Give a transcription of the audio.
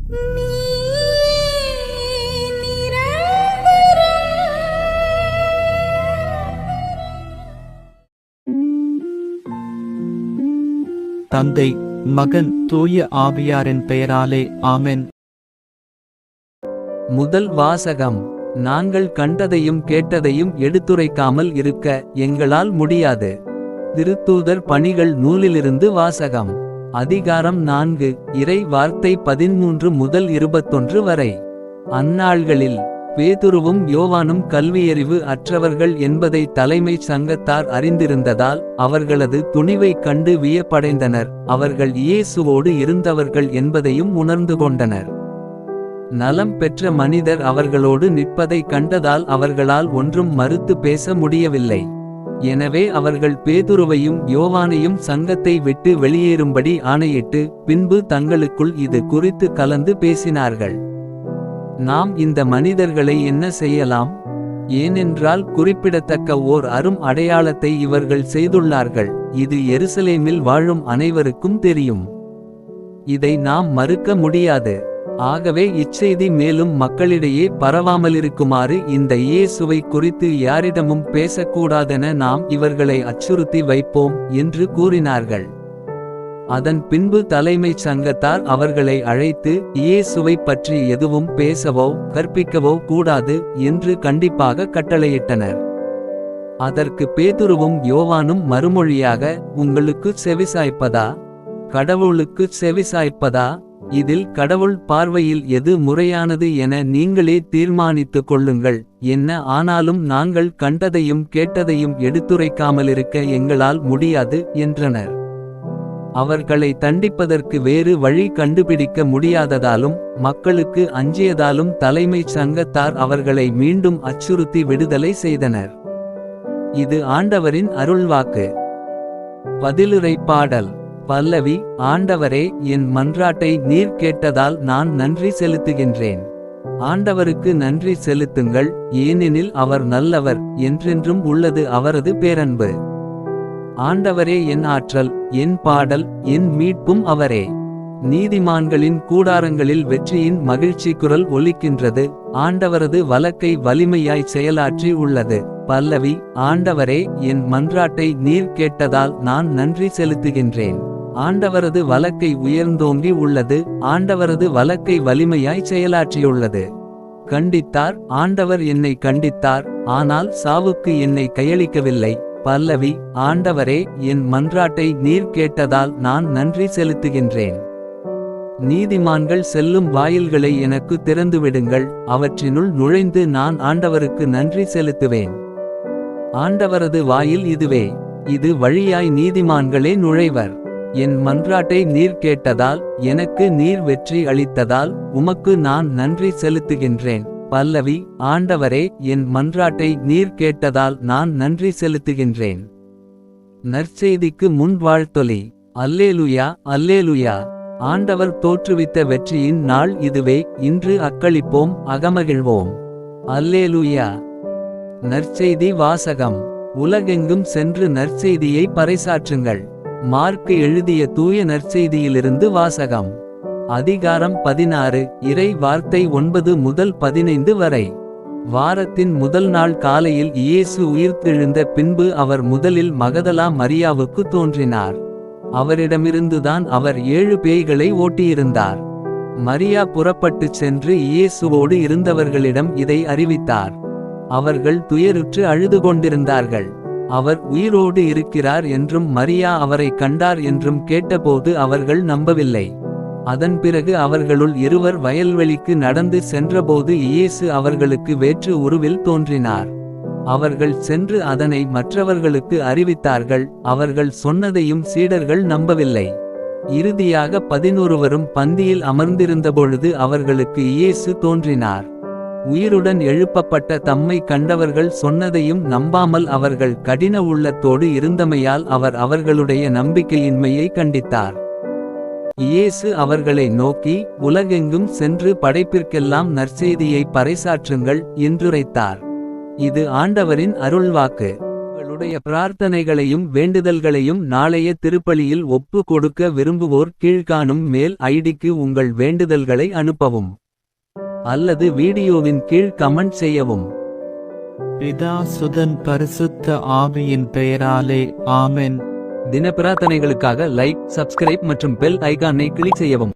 தந்தை, மகன், தூய ஆவியாரின் பெயராலே ஆமென். முதல் வாசகம். நாங்கள் கண்டதையும் கேட்டதையும் எடுத்துரைக்காமல் இருக்க எங்களால் முடியாது. திருத்தூதர் பணிகள் நூலிலிருந்து வாசகம். அதிகாரம் 4. இறை வார்த்தை 13 முதல் 21 வரை. அந்நாள்களில் பேதுருவும் யோவானும் கல்வியறிவு அற்றவர்கள் என்பதை தலைமைச் சங்கத்தார் அறிந்திருந்ததால் அவர்களது துணிவைக் கண்டு வியப்படைந்தனர். அவர்கள் இயேசுவோடு இருந்தவர்கள் என்பதையும் உணர்ந்து கொண்டனர். நலம் பெற்ற மனிதர் அவர்களோடு நிற்பதைக் கண்டதால் அவர்களால் ஒன்றும் மறுத்து பேச முடியவில்லை. எனவே அவர்கள் பேதுருவையும் யோவானையும் சங்கத்தை விட்டு வெளியேறும்படி ஆணையிட்டு பின்பு தங்களுக்குள் இது குறித்து கலந்து பேசினார்கள். நாம் இந்த மனிதர்களை என்ன செய்யலாம்? ஏனென்றால் குறிப்பிடத்தக்க ஓர் அரும் அடையாளத்தை இவர்கள் செய்துள்ளார்கள். இது எருசலேமில் வாழும் அனைவருக்கும் தெரியும். இதை நாம் மறுக்க முடியாது. ஆகவே இச்செய்தி மேலும் மக்களிடையே பரவாமலிருக்குமாறு இந்த இயேசுவை குறித்து யாரிடமும் பேசக்கூடாதென நாம் இவர்களை அச்சுறுத்தி வைப்போம் என்று கூறினார்கள். அதன் பின்பு தலைமைச் சங்கத்தார் அவர்களை அழைத்து இயேசுவை பற்றி எதுவும் பேசவோ கற்பிக்கவோ கூடாது என்று கண்டிப்பாக கட்டளையிட்டனர். அதற்கு பேதுருவும் யோவானும் மறுமொழியாக, உங்களுக்கு செவிசாய்ப்பதா? கடவுளுக்கு செவிசாய்ப்பதா? இதில் கடவுள் பார்வையில் எது முறையானது என நீங்களே தீர்மானித்துக் கொள்ளுங்கள். என்ன ஆனாலும் நாங்கள் கண்டதையும் கேட்டதையும் எடுத்துரைக்காமலிருக்க எங்களால் முடியாது என்றனர். அவர்களை தண்டிப்பதற்கு வேறு வழி கண்டுபிடிக்க முடியாததாலும் மக்களுக்கு அஞ்சியதாலும் தலைமைச் சங்கத்தார் அவர்களை மீண்டும் அச்சுறுத்தி விடுதலை செய்தனர். இது ஆண்டவரின் அருள்வாக்கு. பதிலுரை பாடல். பல்லவி. ஆண்டவரே, என் மன்றாட்டை நீர் கேட்டதால் நான் நன்றி செலுத்துகின்றேன். ஆண்டவருக்கு நன்றி செலுத்துங்கள், ஏனெனில் அவர் நல்லவர், என்றென்றும் உள்ளது அவரது பேரன்பு. ஆண்டவரே என் ஆற்றல், என் பாடல், என் மீட்பும் அவரே. நீதிமான்களின் கூடாரங்களில் வெற்றியின் மகிழ்ச்சி குரல் ஒலிக்கின்றது. ஆண்டவரது வலக்கை வலிமையாய் செயலாற்றி உள்ளது. பல்லவி. ஆண்டவரே, என் மன்றாட்டை நீர் கேட்டதால் நான் நன்றி செலுத்துகின்றேன். ஆண்டவரது வலக்கை உயர்ந்தோங்கி உள்ளது. ஆண்டவரது வலக்கை வலிமையாய் செயலாற்றியுள்ளது. கண்டித்தார், ஆண்டவர் என்னை கண்டித்தார், ஆனால் சாவுக்கு என்னை கையளிக்கவில்லை. பல்லவி. ஆண்டவரே, என் மன்றாட்டை நீர் கேட்டதால் நான் நன்றி செலுத்துகின்றேன். நீதிமான்கள் செல்லும் வாயில்களை எனக்கு திறந்துவிடுங்கள், அவற்றினுள் நுழைந்து நான் ஆண்டவருக்கு நன்றி செலுத்துவேன். ஆண்டவரது வாயில் இதுவே, இது வழியாய் நீதிமான்களே நுழைவர். என் மன்றாட்டை நீர் கேட்டதால், எனக்கு நீர் வெற்றி அளித்ததால் உமக்கு நான் நன்றி செலுத்துகின்றேன். பல்லவி. ஆண்டவரே, என் மன்றாட்டை நீர் கேட்டதால் நான் நன்றி செலுத்துகின்றேன். நற்செய்திக்கு முன் வாழ்த்தொலி. அல்லேலுயா, அல்லேலுயா. ஆண்டவர் தோற்றுவித்த வெற்றியின் நாள் இதுவே. இன்று அக்களிப்போம், அகமகிழ்வோம். அல்லேலுயா. நற்செய்தி வாசகம். உலகெங்கும் சென்று நற்செய்தியை பறைசாற்றுங்கள். மார்க்கு எழுதிய தூய நற்செய்தியிலிருந்து வாசகம். அதிகாரம் 16. இறை வார்த்தை 9 முதல் 15 வரை. வாரத்தின் முதல் நாள் காலையில் இயேசு உயிர்த்தெழுந்த பின்பு அவர் முதலில் மகதலா மரியாவுக்கு தோன்றினார். அவரிடமிருந்துதான் அவர் 7 பேய்களை ஓட்டியிருந்தார். மரியா புறப்பட்டுச் சென்று இயேசுவோடு இருந்தவர்களிடம் இதை அறிவித்தார். அவர்கள் துயருற்று அழுது கொண்டிருந்தார்கள். அவர் உயிரோடு இருக்கிறார் என்றும் மரியா அவரை கண்டார் என்றும் கேட்டபோது அவர்கள் நம்பவில்லை. அதன் பிறகு அவர்களுள் இருவர் வயல்வெளிக்கு நடந்து சென்றபோது இயேசு அவர்களுக்கு வேற்று உருவில் தோன்றினார். அவர்கள் சென்று அதனை மற்றவர்களுக்கு அறிவித்தார்கள். அவர்கள் சொன்னதையும் சீடர்கள் நம்பவில்லை. இறுதியாக 11 பந்தியில் அமர்ந்திருந்தபொழுது அவர்களுக்கு இயேசு தோன்றினார். உயிருடன் எழுப்பப்பட்ட தம்மை கண்டவர்கள் சொன்னதையும் நம்பாமல் அவர்கள் கடின உள்ளத்தோடு இருந்தமையால் அவர் அவர்களுடைய நம்பிக்கையின்மையை கண்டித்தார். இயேசு அவர்களை நோக்கி, உலகெங்கும் சென்று படைப்பிற்கெல்லாம் நற்செய்தியை பறைசாற்றுங்கள் என்றுரைத்தார். இது ஆண்டவரின் அருள்வாக்கு. உங்களுடைய பிரார்த்தனைகளையும் வேண்டுதல்களையும் நாளைய திருப்பலியில் ஒப்பு கொடுக்க விரும்புவோர் கீழ்காணும் மெயில் ஐடிக்கு உங்கள் வேண்டுதல்களை அனுப்பவும். அல்லது வீடியோவின் கீழ் கமெண்ட் செய்யவும். பிதா சுதன் பரிசுத்த ஆவியின் பெயராலே ஆமென். தின பிரார்த்தனைகளுக்காக லைக், சப்ஸ்கிரைப் மற்றும் பெல் ஐகானை கிளிக் செய்யவும்.